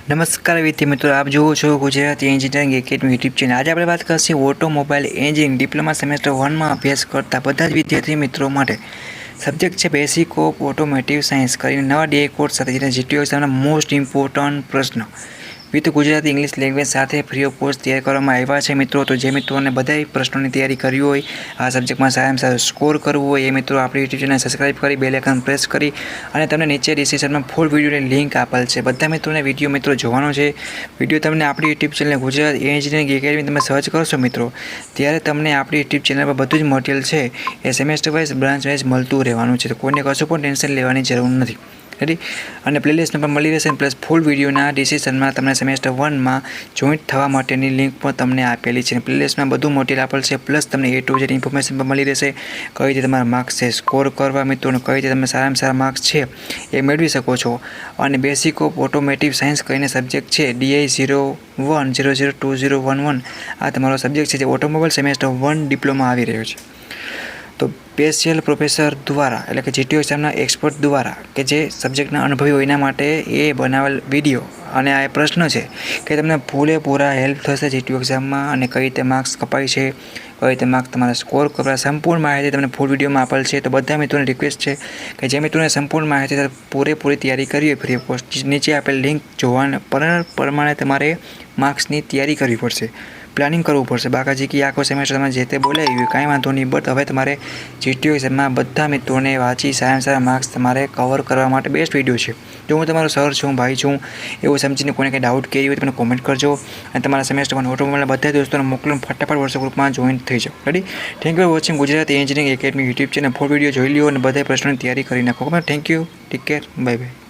નમસ્કાર વિદ્યાર્થી મિત્રો, આપ જુઓ છો Gujarati engineering academy YouTube channel. આજે આપણે વાત કરીશું ઓટોમોબાઈલ એન્જિનિયરિંગ ડિપ્લોમા સેમેસ્ટર 1માં અભ્યાસ કરતા બધા જ વિદ્યાર્થી મિત્રો માટે સબ્જેક્ટ છે બેસિક ઓફ ઓટોમોટિવ સાયન્સ કરીને નવા ડીએ કોર્સ સાથે જેને જીટીયુ એક્ઝામના મોસ્ટ ઇમ્પોર્ટન્ટ પ્રશ્ન વિથ ગુજરાતી ઇંગ્લિશ લેંગ્વેજ સાથે ફ્રી ઓફ કોસ્ટ તૈયાર કરવામાં આવ્યા છે મિત્રો। તો જે મિત્રોને બધા પ્રશ્નોની તૈયારી કરવી હોય, આ સબ્જેક્ટમાં સારામાં સારો સ્કોર કરવો હોય, એ મિત્રો આપણી યુટ્યુબ ચેનલ સબસ્ક્રાઈબ કરી બેલ આઇકન પ્રેસ કરી અને તમને નીચે ડિસ્ક્રિપ્શનમાં ફૂલ વિડીયોની લિંક આપેલ છે। બધા મિત્રોને વિડીયો મિત્રો જોવાનો છે। વિડીયો તમને આપણી YouTube channel Gujarat engineering academy તમે સર્ચ કરશો મિત્રો, ત્યારે તમને આપણી યુટ્યુબ ચેનલ પર બધું જ મટીરિયલ છે એ સેમેસ્ટર વાઇઝ બ્રાન્ચ વાઇઝ મળતું રહેવાનું છે। તો કોઈને કશું પણ ટેન્શન લેવાની જરૂર નથી, રેડી। અને પ્લેલિસ્ટ નંબર મળી રહેશે પ્લસ ફૂલ વિડીયોના ડિસ્ક્રિપ્શનમાં તમને સેમેસ્ટર 1માં જોઈન્ટ થવા માટેની લિંક પણ તમને આપેલી છે। પ્લેલિસ્ટમાં બધું મટીરિયલ આપેલ છે, પ્લસ તમને A to Z ઇન્ફોર્મેશન પણ મળી રહેશે। કઈ રીતે તમારા માર્ક્સ છે સ્કોર કરવા મિત્રોને, કઈ રીતે તમે સારામાં સારા માર્ક્સ છે એ મેળવી શકો છો। અને બેસિક ઓફ ઓટોમોટિવ સાયન્સ કહીને સબ્જેક્ટ છે DI01002011 આ તમારો સબ્જેક્ટ છે જે ઓટોમોબાઈલ સેમેસ્ટર 1 ડિપ્લોમા આવી રહ્યો છે। તો સ્પેશિયલ પ્રોફેસર દ્વારા એટલે કે જીટીયુ એક્ઝામના એક્સપર્ટ દ્વારા કે જે સબ્જેક્ટના અનુભવી હોય એના માટે એ બનાવેલ વિડીયો અને આ પ્રશ્ન છે કે તમને પૂરેપૂરા હેલ્પ થશે જીટીયુ એક્ઝામમાં અને કઈ રીતે માર્ક્સ કપાય છે, કઈ રીતે માર્ક્સ તમારા સ્કોર કરવા સંપૂર્ણ માહિતી તમને ફૂલ વિડીયોમાં આપેલ છે। તો બધા મિત્રોને રિક્વેસ્ટ છે કે જે મિત્રોને સંપૂર્ણ માહિતી પૂરેપૂરી તૈયારી કરવી હોય ફ્રી ઓફ કોસ્ટ નીચે આપેલ લિંક જોવાના પ્રમાણે તમારે માર્ક્સની તૈયારી કરવી પડશે, પ્લાનિંગ કરવું પડશે। બાકાજી કે આખો સેમેસ્ટર તમે જે તે બોલાવ્યું કાંઈ વાંધો નહીં, બટ હવે તમારે જીટીયુ એક્ઝામમાં બધા મિત્રોને વાંચી સારા માર્ક્સ તમારે કવર કરવા માટે બેસ્ટ વિડીયો છે। જો હું તમારો સર છું, ભાઈ છું એવું સમજીને કોઈને કંઈ ડાઉટ કેરી હોય તો મને કોમેન્ટ કરજો અને તમારા સેમેસ્ટર 1 ઓટોમોબાઈલના બધા દોસ્તોને મોકલો, ફટાફટ વોટ્સએપ ગ્રુપમાં જોઈન થઈ જાઓ, ready. Thank you for watching Gujarati engineering academy YouTube channel. Full video જોઈ લ્યો અને બધા પ્રશ્નોની તૈયારી કરી નાખો। Thank you, take care, bye bye.